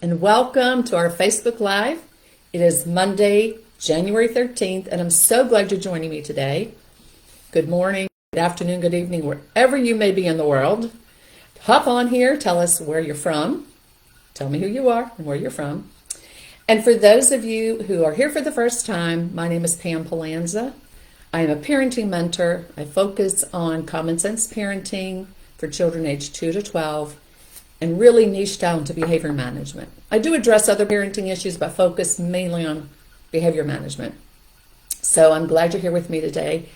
and welcome to our Facebook Live. It is Monday, January 13th, and I'm so glad you're joining me today. Good morning, good afternoon, good evening, wherever you may be in the world. Hop on here, tell us where you're from. Tell me who you are and where you're from. And for those of you who are here for the first time, my name is Pam Palanza. I am a parenting mentor. I focus on common sense parenting for children aged 2 to 12 and really niche down to behavior management. I do address other parenting issues, but focus mainly on behavior management. So I'm glad you're here with me today.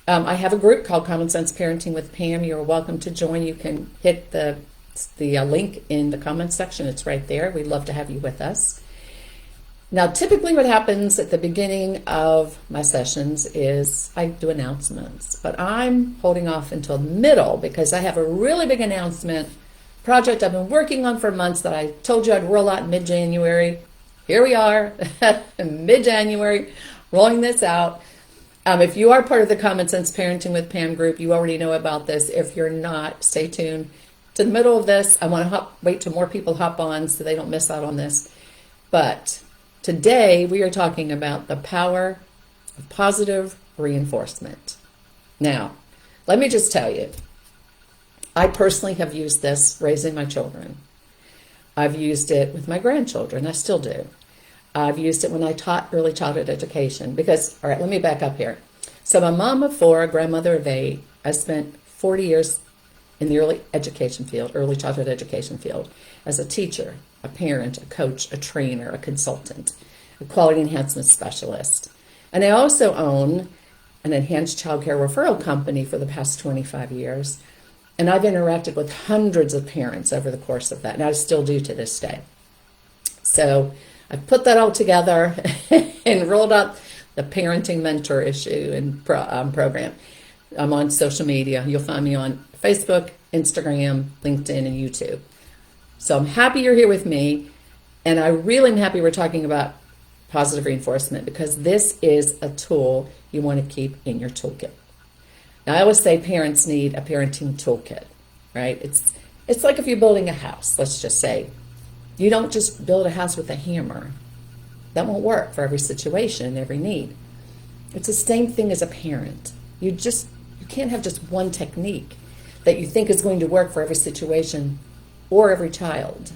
I have a group called Common Sense Parenting with Pam. You're welcome to join. You can hit the link in the comments section. It's right there. We'd love to have you with us. Now, typically what happens at the beginning of my sessions is I do announcements, but I'm holding off until the middle because I have a really big announcement project I've been working on for months that I told you I'd roll out in mid-January. Here we are, mid-January, rolling this out. If you are part of the Common Sense Parenting with Pam group, you already know about this. If you're not, stay tuned to the middle of this. I want to wait till more people hop on so they don't miss out on this. But today we are talking about the power of positive reinforcement. Now, let me just tell you, I personally have used this raising my children. I've used it with my grandchildren. I still do. I've used it when I taught early childhood education because, all right, let me back up here. So I'm a mom of 4, a grandmother of 8. I spent 40 years in the early education field, early childhood education field, as a teacher, a parent, a coach, a trainer, a consultant, a quality enhancement specialist. And I also own an enhanced child care referral company for the past 25 years. And I've interacted with hundreds of parents over the course of that, and I still do to this day. So I've put that all together and rolled out the parenting mentor issue and program. I'm on social media. You'll find me on Facebook, Instagram, LinkedIn, and YouTube. So I'm happy you're here with me, and I really am happy we're talking about positive reinforcement because this is a tool you want to keep in your toolkit. Now, I always say parents need a parenting toolkit, right? It's like if you're building a house, let's just say. You don't just build a house with a hammer. That won't work for every situation and every need. It's the same thing as a parent. You can't have just one technique that you think is going to work for every situation or every child.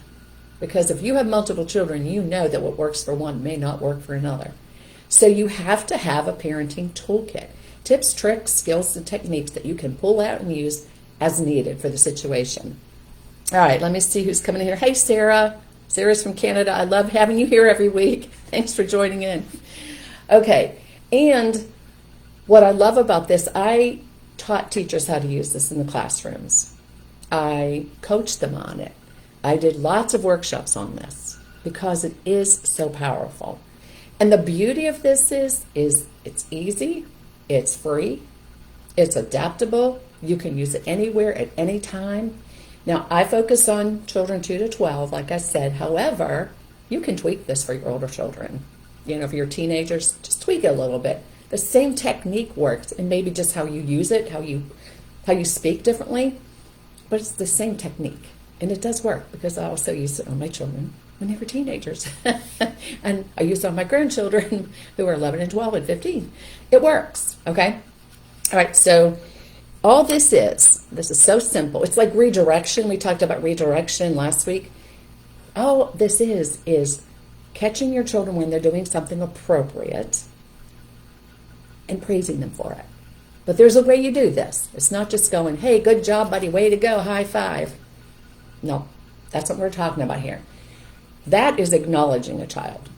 Because if you have multiple children, you know that what works for one may not work for another. So you have to have a parenting toolkit. Tips, tricks, skills, and techniques that you can pull out and use as needed for the situation. All right, let me see who's coming in here. Hey, Sarah. Sarah's from Canada. I love having you here every week. Thanks for joining in. Okay, and what I love about this, I taught teachers how to use this in the classrooms. I coached them on it. I did lots of workshops on this because it is so powerful. And the beauty of this is it's easy. It's free, it's adaptable, you can use it anywhere at any time. Now, I focus on children 2 to 12, like I said. However, you can tweak this for your older children. You know, for your teenagers, just tweak it a little bit. The same technique works, and maybe just how you use it, how you speak differently, but it's the same technique. And it does work because I also use it on my children when they were teenagers. And I use it on my grandchildren who are 11 and 12 and 15. It works, okay? All right, so all this is so simple. It's like redirection. We talked about redirection last week. All this is catching your children when they're doing something appropriate and praising them for it. But there's a way you do this. It's not just going, hey, good job, buddy, way to go, high five. No, that's what we're talking about here. That is acknowledging a child.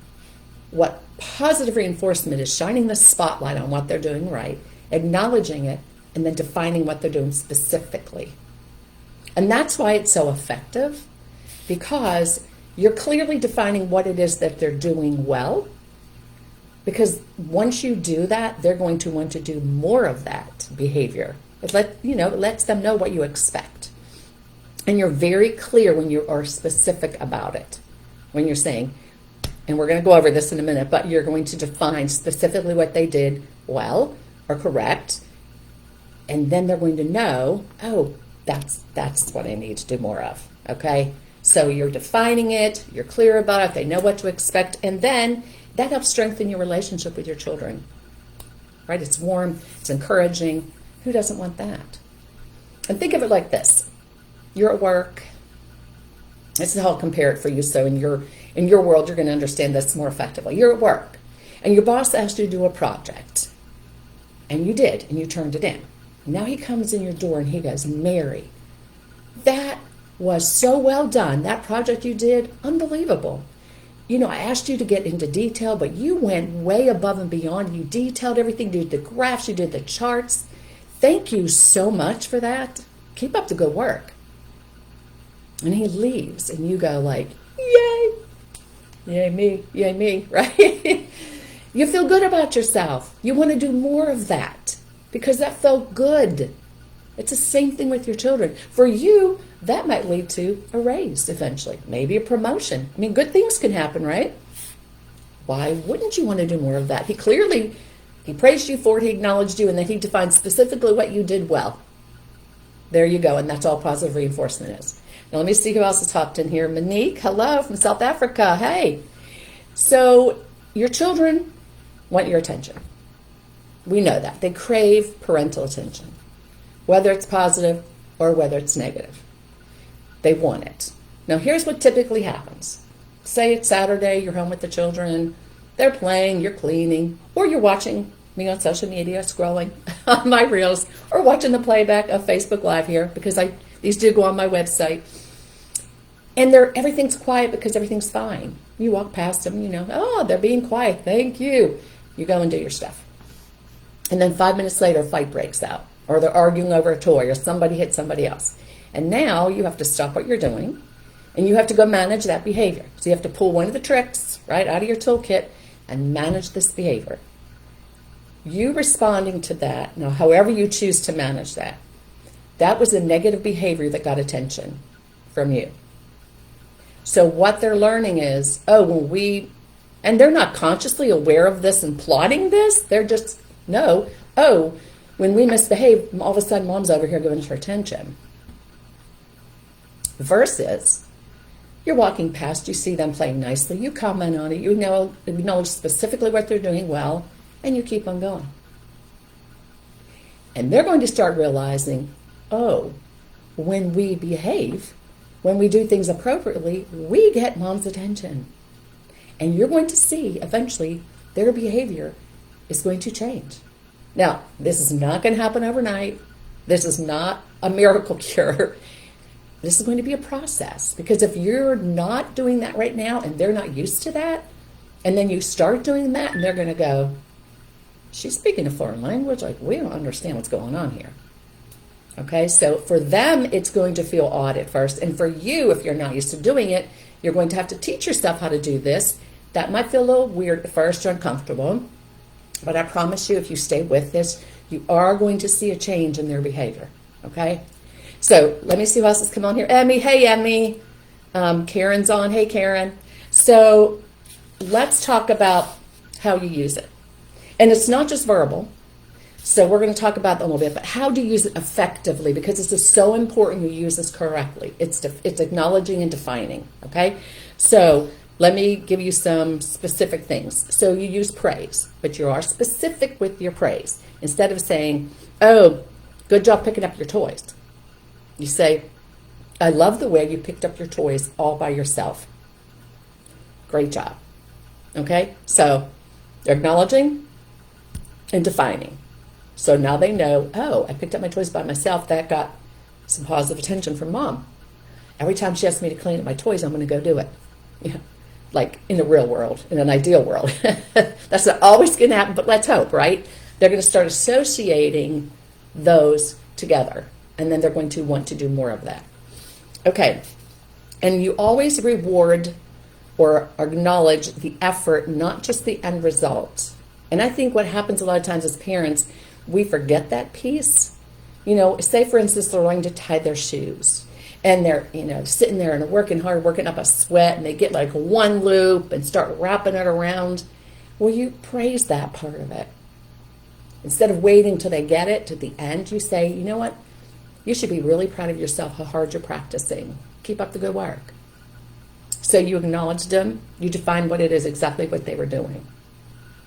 What positive reinforcement is shining the spotlight on what they're doing right, acknowledging it, and then defining what they're doing specifically. And that's why it's so effective, because you're clearly defining what it is that they're doing well, because once you do that, they're going to want to do more of that behavior. It lets them know what you expect. And you're very clear when you are specific about it. When you're saying, and we're going to go over this in a minute, but you're going to define specifically what they did well or correct, and then they're going to know, oh, that's what I need to do more of, okay? So you're defining it, you're clear about it, they know what to expect, and then that helps strengthen your relationship with your children. Right? It's warm, it's encouraging. Who doesn't want that? And think of it like this. You're at work. This is how I'll compare it for you. So in your world, you're going to understand this more effectively. You're at work, and your boss asked you to do a project. And you did, and you turned it in. Now he comes in your door, and he goes, Mary, that was so well done. That project you did, unbelievable. You know, I asked you to get into detail, but you went way above and beyond. You detailed everything. You did the graphs, you did the charts. Thank you so much for that. Keep up the good work. And he leaves, and you go like, yay, yay me, right? You feel good about yourself. You want to do more of that because that felt good. It's the same thing with your children. For you, that might lead to a raise eventually, maybe a promotion. I mean, good things can happen, right? Why wouldn't you want to do more of that? He praised you for it, he acknowledged you, and then he defined specifically what you did well. There you go, and that's all positive reinforcement is. Now let me see who else has hopped in here. Monique, hello from South Africa. Hey. So your children want your attention. We know that. They crave parental attention, whether it's positive or whether it's negative. They want it. Now here's what typically happens. Say it's Saturday, you're home with the children, they're playing, you're cleaning, or you're watching me on social media, scrolling on my reels, or watching the playback of Facebook Live here, because these do go on my website. And everything's quiet because everything's fine. You walk past them, they're being quiet, thank you. You go and do your stuff. And then 5 minutes later, a fight breaks out, or they're arguing over a toy, or somebody hit somebody else. And now you have to stop what you're doing, and you have to go manage that behavior. So you have to pull one of the tricks right out of your toolkit and manage this behavior. You responding to that, now however you choose to manage that, that was a negative behavior that got attention from you. So what they're learning is, and they're not consciously aware of this and plotting this, they're just, when we misbehave, all of a sudden mom's over here giving us her attention. Versus, you're walking past, you see them playing nicely, you comment on it, you acknowledge specifically what they're doing well, and you keep on going. And they're going to start realizing, when we behave, when we do things appropriately, we get mom's attention. And you're going to see, eventually, their behavior is going to change. Now, this is not going to happen overnight. This is not a miracle cure. This is going to be a process, because if you're not doing that right now and they're not used to that, and then you start doing that and they're going to go, she's speaking a foreign language, like we don't understand what's going on here. Okay, so for them, it's going to feel odd at first. And for you, if you're not used to doing it, you're going to have to teach yourself how to do this. That might feel a little weird at first or uncomfortable, but I promise you, if you stay with this, you are going to see a change in their behavior. Okay? So let me see who else has come on here. Emmy, hey Emmy. Karen's on, hey Karen. So let's talk about how you use it. And it's not just verbal. So we're going to talk about that a little bit, but how to use it effectively, because this is so important you use this correctly. It's acknowledging and defining, okay? So let me give you some specific things. So you use praise, but you are specific with your praise. Instead of saying, good job picking up your toys. You say, I love the way you picked up your toys all by yourself. Great job. Okay? So they're acknowledging and defining. So now they know, I picked up my toys by myself. That got some positive attention from mom. Every time she asks me to clean up my toys, I'm going to go do it. Like in the real world, in an ideal world. That's not always going to happen, but let's hope, right? They're going to start associating those together, and then they're going to want to do more of that. Okay, and you always reward or acknowledge the effort, not just the end result. And I think what happens a lot of times as parents, we forget that piece. Say for instance, they're learning to tie their shoes, and they're, sitting there and working hard, working up a sweat, and they get like one loop and start wrapping it around. Well, you praise that part of it. Instead of waiting till they get it to the end, you say, you know what? You should be really proud of yourself, how hard you're practicing. Keep up the good work. So you acknowledged them, you defined what it is exactly what they were doing.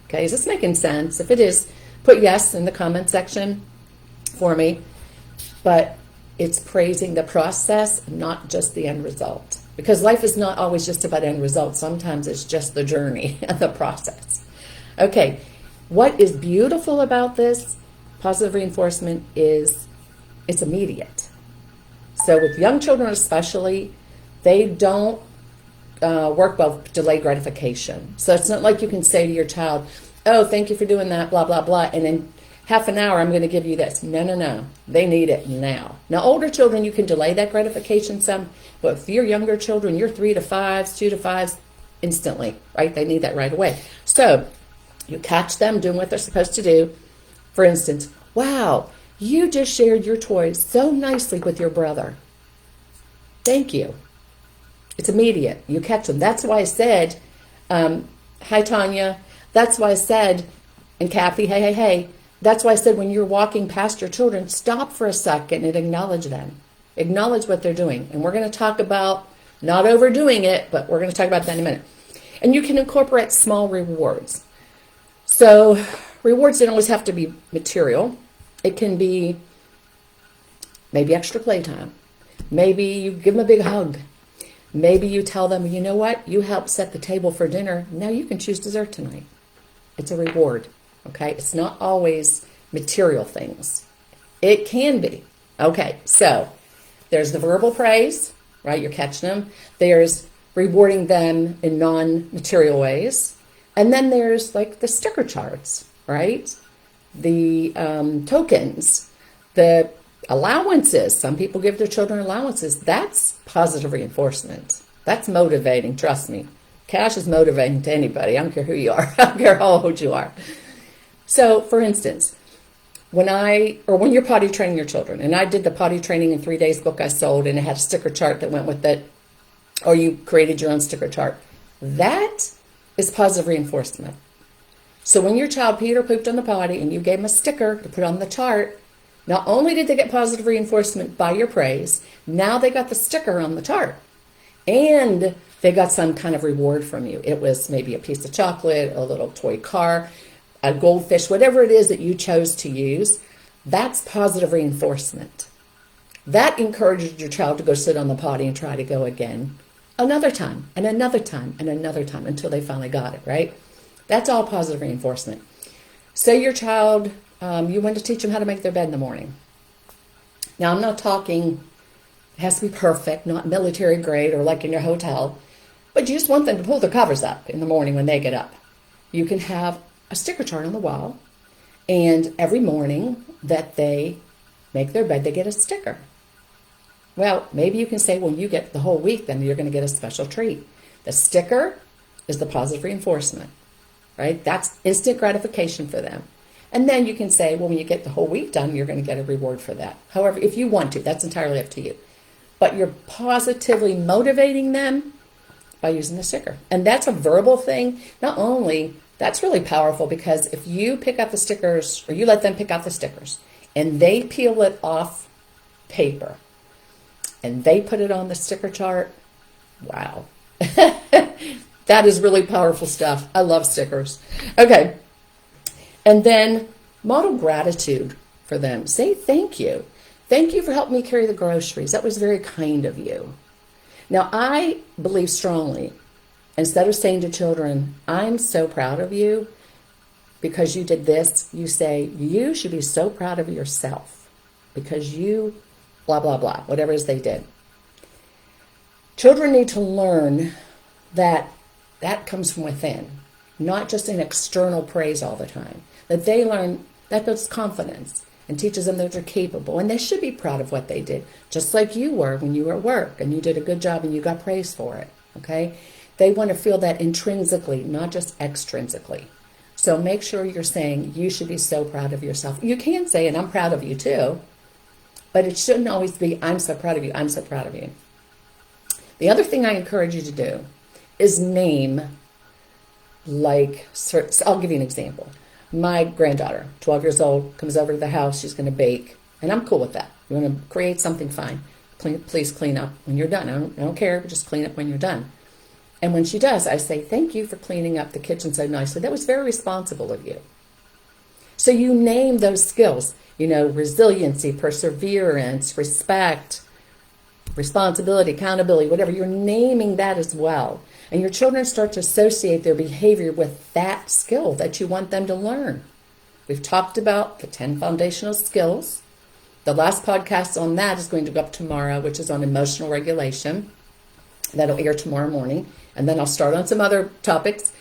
Okay, is this making sense? If it is, put yes in the comment section for me. But it's praising the process, not just the end result. Because life is not always just about end results. Sometimes it's just the journey and the process. Okay, what is beautiful about this positive reinforcement is it's immediate. So with young children especially, they don't work well with delayed gratification. So it's not like you can say to your child, oh, thank you for doing that, blah, blah, blah, and in half an hour I'm going to give you this. No, no, no. They need it now. Now, older children, you can delay that gratification some, but if you're younger children, you're 3 to 5s, 2 to 5s, instantly, right? They need that right away. So you catch them doing what they're supposed to do. For instance, wow, you just shared your toys so nicely with your brother. Thank you. It's immediate. You catch them. That's why I said, hi, Tanya. That's why I said, and Kathy, hey, hey, hey. That's why I said when you're walking past your children, stop for a second and acknowledge them. Acknowledge what they're doing. And we're going to talk about not overdoing it, but we're going to talk about that in a minute. And you can incorporate small rewards. So rewards don't always have to be material. It can be maybe extra playtime. Maybe you give them a big hug. Maybe you tell them, you know what? You helped set the table for dinner. Now you can choose dessert tonight. It's a reward. Okay, it's not always material things. It can be. Okay, so there's the verbal praise, right? You're catching them. There's rewarding them in non-material ways. And then there's like the sticker charts, right? The tokens, the allowances. Some people give their children allowances. That's positive reinforcement. That's motivating, trust me. Cash is motivating to anybody. I don't care who you are. I don't care how old you are. So, for instance, when you're potty training your children, and I did the potty training in 3 days book I sold, and it had a sticker chart that went with it, or you created your own sticker chart, that is positive reinforcement. So when your child peed or pooped on the potty and you gave them a sticker to put on the chart, not only did they get positive reinforcement by your praise, now they got the sticker on the chart. And they got some kind of reward from you. It was maybe a piece of chocolate, a little toy car, a goldfish, whatever it is that you chose to use. That's positive reinforcement. That encourages your child to go sit on the potty and try to go again another time and another time and another time until they finally got it, right? That's all positive reinforcement. Say your child, you want to teach them how to make their bed in the morning. Now, I'm not talking, it has to be perfect, not military grade or like in your hotel, but you just want them to pull their covers up in the morning when they get up. You can have a sticker chart on the wall, and every morning that they make their bed, they get a sticker. Well, maybe you can say, well, you get the whole week, then you're going to get a special treat. The sticker is the positive reinforcement, right? That's instant gratification for them. And then you can say, well, when you get the whole week done, you're going to get a reward for that. However, if you want to, that's entirely up to you. But you're positively motivating them by using the sticker. And that's a verbal thing. Not only, that's really powerful because if you pick up the stickers, or you let them pick out the stickers, and they peel it off paper, and they put it on the sticker chart, wow. That is really powerful stuff. I love stickers. Okay. And then model gratitude for them. Say thank you. Thank you for helping me carry the groceries. That was very kind of you. Now, I believe strongly, instead of saying to children, I'm so proud of you because you did this, you say, you should be so proud of yourself because you blah, blah, blah, whatever it is they did. Children need to learn that that comes from within, not just an external praise all the time. That they learn, that builds confidence and teaches them that they're capable. And they should be proud of what they did, just like you were when you were at work and you did a good job and you got praise for it, okay? They want to feel that intrinsically, not just extrinsically. So make sure you're saying, you should be so proud of yourself. You can say, and I'm proud of you too, but it shouldn't always be, I'm so proud of you, I'm so proud of you. The other thing I encourage you to do is name, I'll give you an example. My granddaughter, 12 years old, comes over to the house. She's going to bake, and I'm cool with that. You want to create something, fine. Please clean up when you're done. I don't care, but just clean up when you're done. And when she does, I say, thank you for cleaning up the kitchen so nicely. That was very responsible of you. So you name those skills, resiliency, perseverance, respect, responsibility, accountability, whatever. You're naming that as well. And your children start to associate their behavior with that skill that you want them to learn. We've talked about the 10 foundational skills. The last podcast on that is going to go up tomorrow, which is on emotional regulation. That'll air tomorrow morning. And then I'll start on some other topics.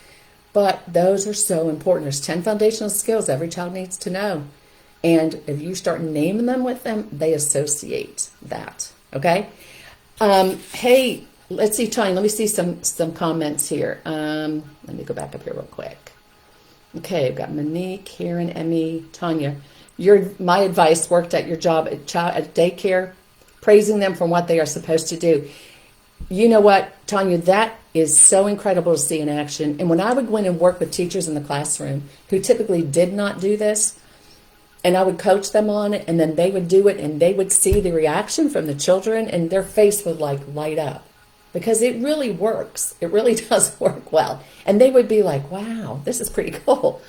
But those are so important. There's 10 foundational skills every child needs to know. And if you start naming them with them, they associate that. Okay? Hey, let's see, Tanya. Let me see some comments here. Let me go back up here real quick. Okay, I've got Monique, Karen, Emmy, Tanya. My advice worked at your job at daycare, praising them for what they are supposed to do. You know what, Tanya, that is so incredible to see in action. And when I would go in and work with teachers in the classroom who typically did not do this, and I would coach them on it, and then they would do it, and they would see the reaction from the children, and their face would light up. Because it really works. It really does work well. And they would be like, wow, this is pretty cool.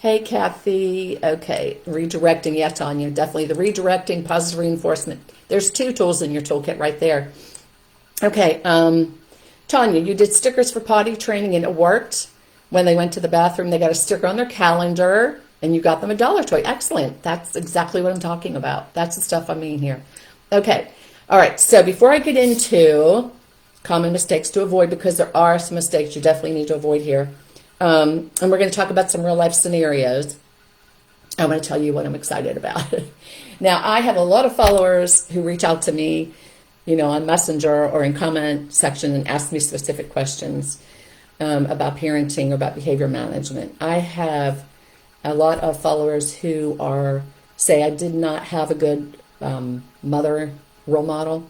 Hey, Kathy. Okay, redirecting. Yeah, Tanya, definitely the redirecting, positive reinforcement. There's 2 tools in your toolkit right there. Okay, Tanya, you did stickers for potty training and it worked. When they went to the bathroom, they got a sticker on their calendar and you got them a dollar toy. Excellent. That's exactly what I'm talking about. That's the stuff I mean here. Okay, all right. So before I get into common mistakes to avoid, because there are some mistakes you definitely need to avoid here, and we're going to talk about some real life scenarios. I want to tell you what I'm excited about. Now, I have a lot of followers who reach out to me on Messenger or in comment section and ask me specific questions about parenting or about behavior management. I have a lot of followers who say I did not have a good mother role model.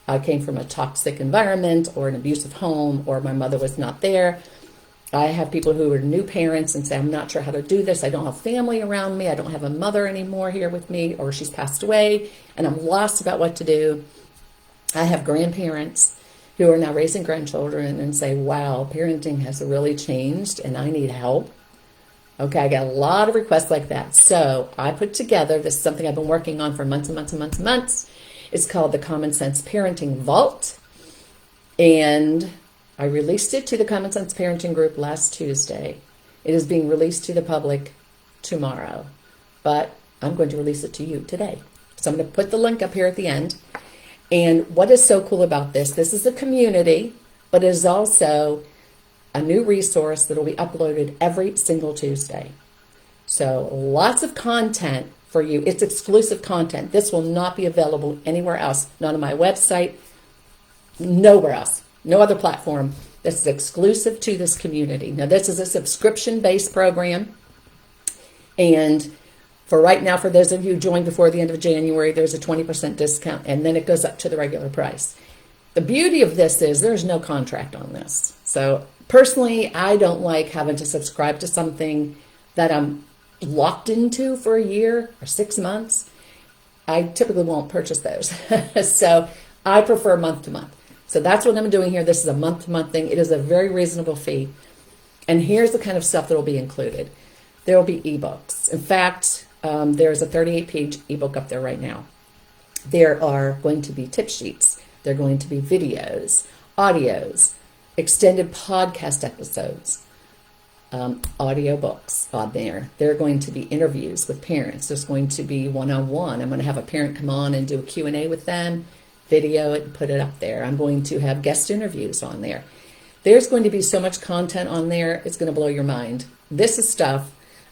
I came from a toxic environment or an abusive home, or my mother was not there. I have people who are new parents and say, I'm not sure how to do this. I don't have family around me. I don't have a mother anymore here with me, or she's passed away, and I'm lost about what to do. I have grandparents who are now raising grandchildren and say, wow, parenting has really changed and I need help. Okay, I got a lot of requests like that. So I put together, this is something I've been working on for months and months and months and months. It's called the Common Sense Parenting Vault. And I released it to the Common Sense Parenting group last Tuesday. It is being released to the public tomorrow, but I'm going to release it to you today. So I'm going to put the link up here at the end. And what is so cool about this is a community, but it is also a new resource that will be uploaded every single Tuesday. So lots of content for you. It's exclusive content. This will not be available anywhere else, not on my website, nowhere else, no other platform. This is exclusive to this community. Now, this is a subscription-based program, and for right now, for those of you who joined before the end of January, there's a 20% discount, and then it goes up to the regular price. The beauty of this is there's no contract on this. So personally, I don't like having to subscribe to something that I'm locked into for a year or 6 months. I typically won't purchase those. So I prefer month to month. So that's what I'm doing here. This is a month to month thing. It is a very reasonable fee. And here's the kind of stuff that will be included. There will be ebooks. In fact, there's a 38-page ebook up there right now. There are going to be tip sheets. There are going to be videos, audios, extended podcast episodes, audiobooks on there. There are going to be interviews with parents. There's going to be one-on-one. I'm going to have a parent come on and do a Q&A with them, video it, and put it up there. I'm going to have guest interviews on there. There's going to be so much content on there, it's going to blow your mind. This is stuff.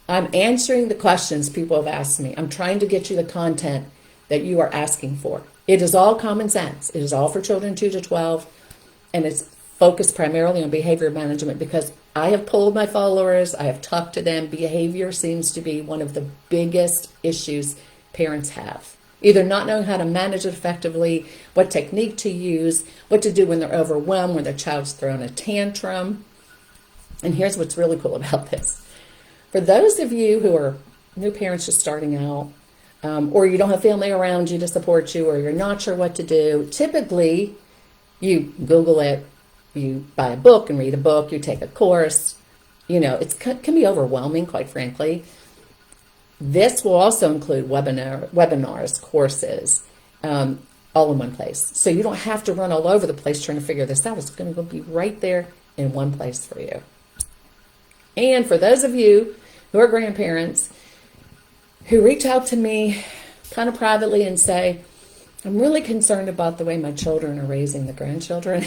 I'm answering the questions people have asked me. I'm trying to get you the content that you are asking for. It is all common sense. It is all for children 2 to 12, and it's focused primarily on behavior management because I have polled my followers. I have talked to them. Behavior seems to be one of the biggest issues parents have. Either not knowing how to manage it effectively, what technique to use, what to do when they're overwhelmed, when their child's throwing a tantrum. And here's what's really cool about this. For those of you who are new parents just starting out, or you don't have family around you to support you, or you're not sure what to do, typically you Google it, You buy a book and read a book, you take a course. It can be overwhelming, quite frankly. This will also include webinars, courses, all in one place. So you don't have to run all over the place trying to figure this out. It's going to be right there in one place for you. And for those of you who are grandparents who reach out to me kind of privately and say, I'm really concerned about the way my children are raising the grandchildren.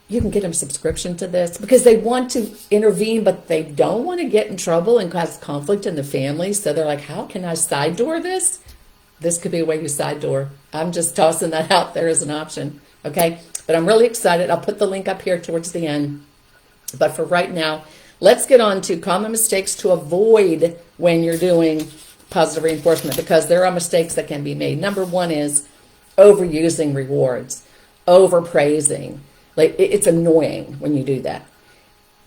You can get them subscription to this because they want to intervene, but they don't want to get in trouble and cause conflict in the family. So they're like, how can I side door this? This could be a way you side door. I'm just tossing that out there as an option. Okay. But I'm really excited. I'll put the link up here towards the end. But for right now, let's get on to common mistakes to avoid when you're doing positive reinforcement, because there are mistakes that can be made. Number one is overusing rewards, overpraising. Like, it's annoying when you do that.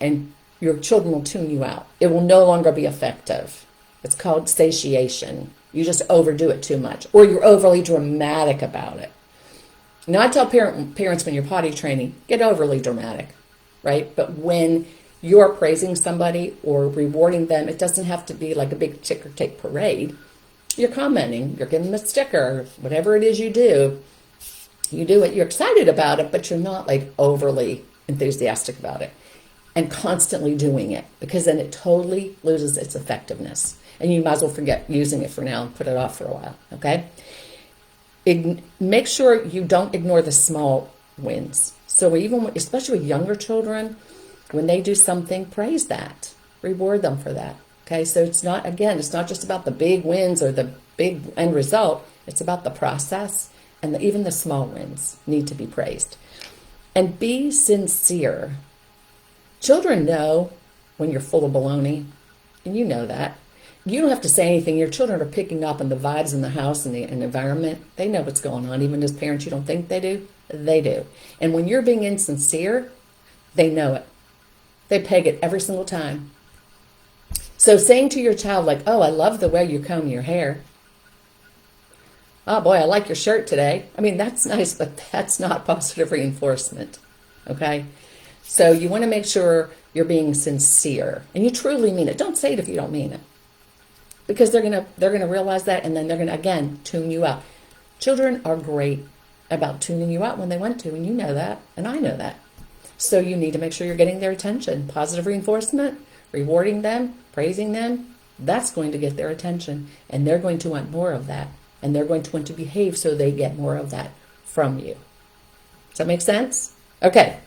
And your children will tune you out. It will no longer be effective. It's called satiation. You just overdo it too much, or you're overly dramatic about it. Now, I tell parents when you're potty training, get overly dramatic, right? But when you're praising somebody or rewarding them, it doesn't have to be like a big ticker tape parade. You're commenting, you're giving them a sticker, whatever it is you do it, you're excited about it, but you're not like overly enthusiastic about it and constantly doing it, because then it totally loses its effectiveness. And you might as well forget using it for now and put it off for a while, okay? Make sure you don't ignore the small wins. So especially with younger children, when they do something, praise that. Reward them for that. Okay, so it's not just about the big wins or the big end result. It's about the process, and even the small wins need to be praised. And be sincere. Children know when you're full of baloney, and you know that. You don't have to say anything. Your children are picking up on the vibes in the house and the environment. They know what's going on. Even as parents, you don't think they do. They do. And when you're being insincere, they know it. They peg it every single time. So saying to your child like, oh, I love the way you comb your hair. Oh boy, I like your shirt today. I mean, that's nice, but that's not positive reinforcement. Okay? So you want to make sure you're being sincere and you truly mean it. Don't say it if you don't mean it. Because they're gonna realize that, and then they're gonna again tune you out. Children are great about tuning you out when they want to, and you know that, and I know that. So you need to make sure you're getting their attention. Positive reinforcement, rewarding them, praising them, that's going to get their attention. And they're going to want more of that. And they're going to want to behave so they get more of that from you. Does that make sense? Okay.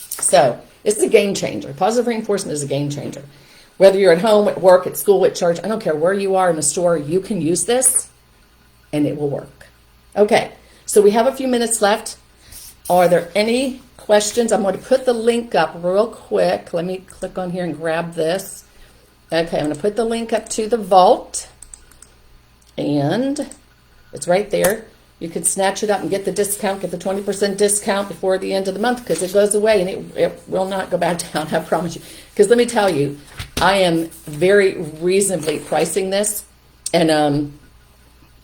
So it's a game changer. Positive reinforcement is a game changer. Whether you're at home, at work, at school, at church, I don't care where you are in the store, you can use this and it will work. Okay. So we have a few minutes left. Are there any questions? I'm going to put the link up real quick. Let me click on here and grab this. Okay, I'm going to put the link up to the vault. And it's right there. You can snatch it up and get the discount, get the 20% discount before the end of the month, because it goes away and it will not go back down, I promise you. Because let me tell you, I am very reasonably pricing this. And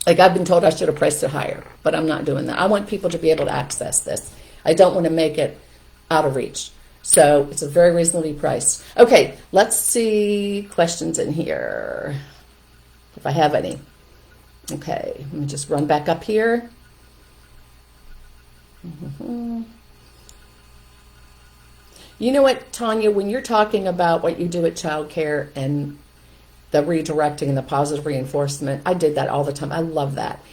like I've been told I should have priced it higher, but I'm not doing that. I want people to be able to access this. I don't want to make it out of reach. So it's a very reasonably priced. Okay, let's see questions in here, if I have any. Okay, let me just run back up here. You know what, Tanya, when you're talking about what you do at childcare and the redirecting and the positive reinforcement, I did that all the time. I love that.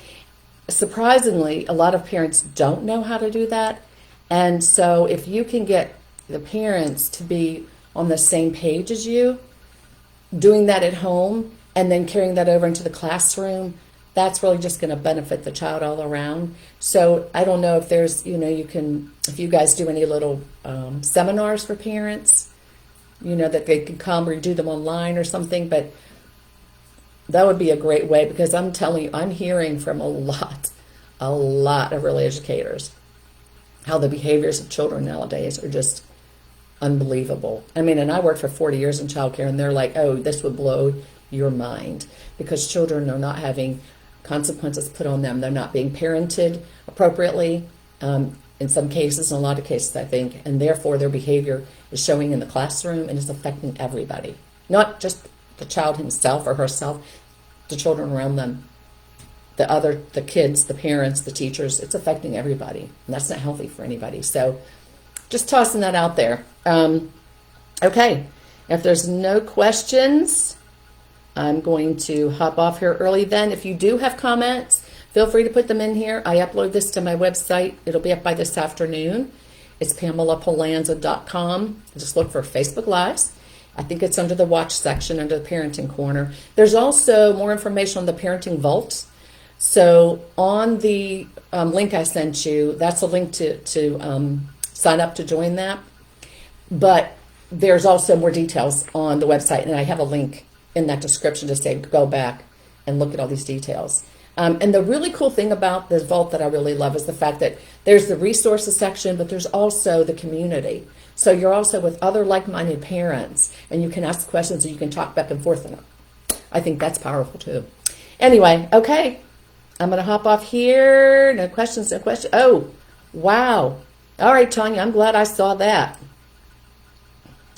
Surprisingly, a lot of parents don't know how to do that. And so if you can get the parents to be on the same page as you, doing that at home and then carrying that over into the classroom, that's really just going to benefit the child all around. So I don't know if there's, if you guys do any little seminars for parents, that they can come or do them online or something, but that would be a great way, because I'm telling you, I'm hearing from a lot of early educators how the behaviors of children nowadays are just unbelievable. I mean, and I worked for 40 years in childcare, and they're like, oh, this would blow your mind, because children are not having consequences put on them. They're not being parented appropriately. in some cases, in a lot of cases, I think, and therefore their behavior is showing in the classroom and is affecting everybody, not just the child himself or herself, the children around them, the kids, the parents, the teachers. It's affecting everybody, and that's not healthy for anybody. So just tossing that out there. Okay, if there's no questions, I'm going to hop off here early then. If you do have comments, feel free to put them in here. I upload this to my website. It'll be up by this afternoon. It's PamelaPolanza.com. Just look for Facebook Lives. I think it's under the watch section, under the parenting corner. There's also more information on the Parenting Vault. So on the link I sent you, that's a link to sign up to join that. But there's also more details on the website, and I have a link in that description to say go back and look at all these details. And the really cool thing about this vault that I really love is the fact that there's the resources section, but there's also the community. So you're also with other like-minded parents, and you can ask questions and you can talk back and forth. And I think that's powerful too. Anyway, okay, I'm going to hop off here. No questions, no questions. Oh, wow. All right, Tanya, I'm glad I saw that.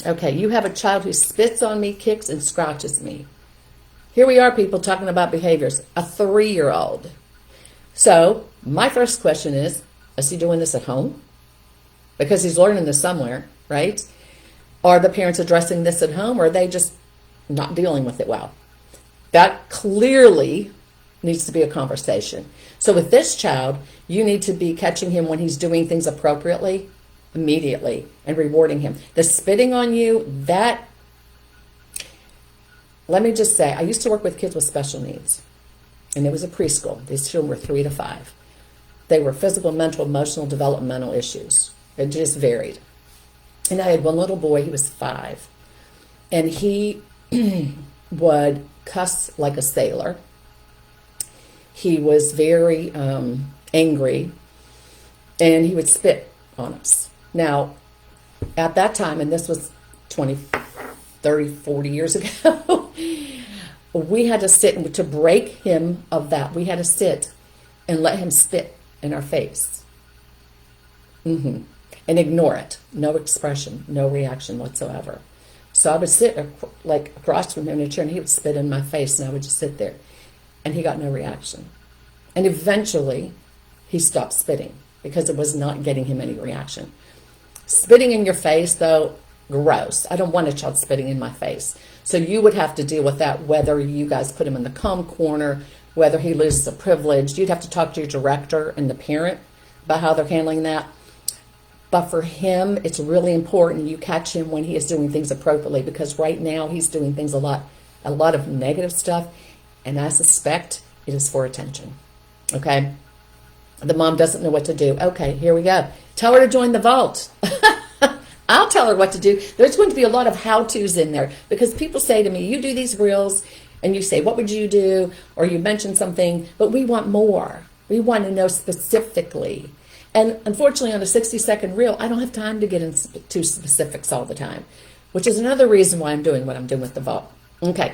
Okay, you have a child who spits on me, kicks, and scratches me. Here we are, people, talking about behaviors. A 3-year-old. So my first question is he doing this at home? Because he's learning this somewhere, right? Are the parents addressing this at home, or are they just not dealing with it well? That clearly needs to be a conversation. So with this child, you need to be catching him when he's doing things appropriately, immediately, and rewarding him. The spitting on you, that, let me just say, I used to work with kids with special needs, and it was a preschool. These children were 3 to 5. They were physical, mental, emotional, developmental issues. It just varied. And I had one little boy, he was 5, and he would cuss like a sailor. He was very angry, and he would spit on us. Now, at that time, and this was 20, 30, 40 years ago, we had to sit, and to break him of that, we had to sit and let him spit in our face. And ignore it. No expression, no reaction whatsoever. So I would sit like across from him in a chair, and he would spit in my face, and I would just sit there. And he got no reaction. And eventually, he stopped spitting because it was not getting him any reaction. Spitting in your face, though, gross. I don't want a child spitting in my face. So you would have to deal with that, whether you guys put him in the calm corner, whether he loses a privilege. You'd have to talk to your director and the parent about how they're handling that. But for him, it's really important you catch him when he is doing things appropriately, because right now he's doing things a lot of negative stuff, and I suspect it is for attention. Okay? The mom doesn't know what to do. Okay, here we go. Tell her to join the vault. I'll tell her what to do. There's going to be a lot of how-tos in there, because people say to me, you do these reels, and you say, what would you do? Or you mention something, but we want more. We want to know specifically. And unfortunately, on a 60-second reel, I don't have time to get into specifics all the time, which is another reason why I'm doing what I'm doing with the vault. Okay,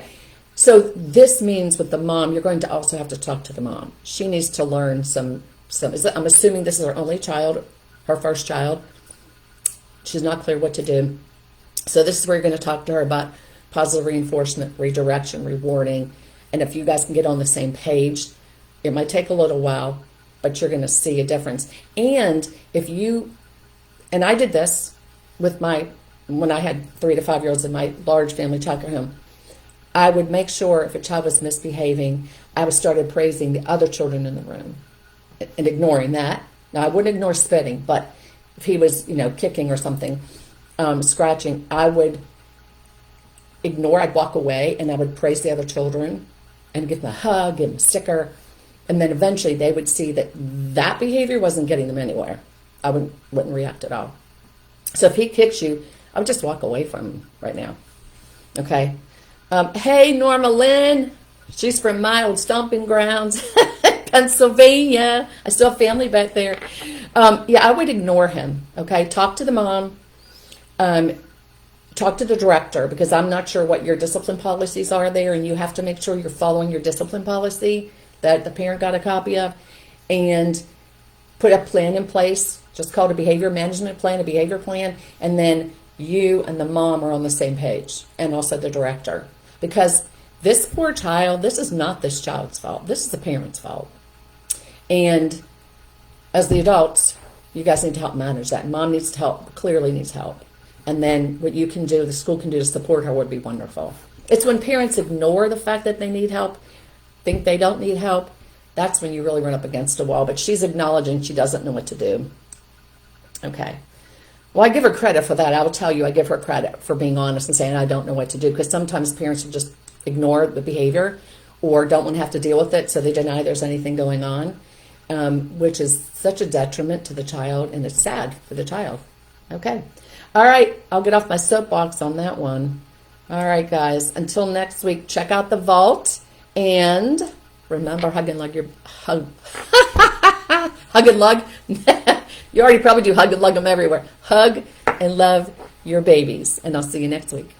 so this means with the mom, you're going to also have to talk to the mom. She needs to learn some. I'm assuming this is her only child, her first child. She's not clear what to do. So this is where you're going to talk to her about positive reinforcement, redirection, rewarding. And if you guys can get on the same page, it might take a little while, but you're going to see a difference. And I did this with when I had 3 to 5 year olds in my large family childcare home, I would make sure if a child was misbehaving, I would started praising the other children in the room and ignoring that. Now, I wouldn't ignore spitting, but if he was, kicking or something, scratching, I would ignore, I'd walk away, and I would praise the other children and give them a hug, give them a sticker. And then eventually they would see that behavior wasn't getting them anywhere. I wouldn't react at all. So if he kicks you, I would just walk away from him right now. Okay? Hey, Norma Lynn. She's from my old stomping grounds, Pennsylvania. I still have family back there. I would ignore him. Okay? Talk to the mom. Talk to the director, because I'm not sure what your discipline policies are there, and you have to make sure you're following your discipline policy that the parent got a copy of, and put a plan in place, just called a behavior management plan, a behavior plan, and then you and the mom are on the same page, and also the director. Because this poor child, this is not this child's fault. This is the parent's fault. And as the adults, you guys need to help manage that. Mom needs to help, clearly needs help. And then what you can do, the school can do to support her would be wonderful. It's when parents ignore the fact that they need help, think they don't need help, that's when you really run up against a wall. But she's acknowledging she doesn't know what to do. Okay. Well, I give her credit for that. I will tell you, I give her credit for being honest and saying, I don't know what to do. Because sometimes parents will just ignore the behavior or don't want to have to deal with it, so they deny there's anything going on, which is such a detriment to the child, and it's sad for the child. Okay. All right. I'll get off my soapbox on that one. All right, guys. Until next week, check out the vault. And remember, hug and lug your... Hug and lug? You already probably do hug and lug them everywhere. Hug and love your babies. And I'll see you next week.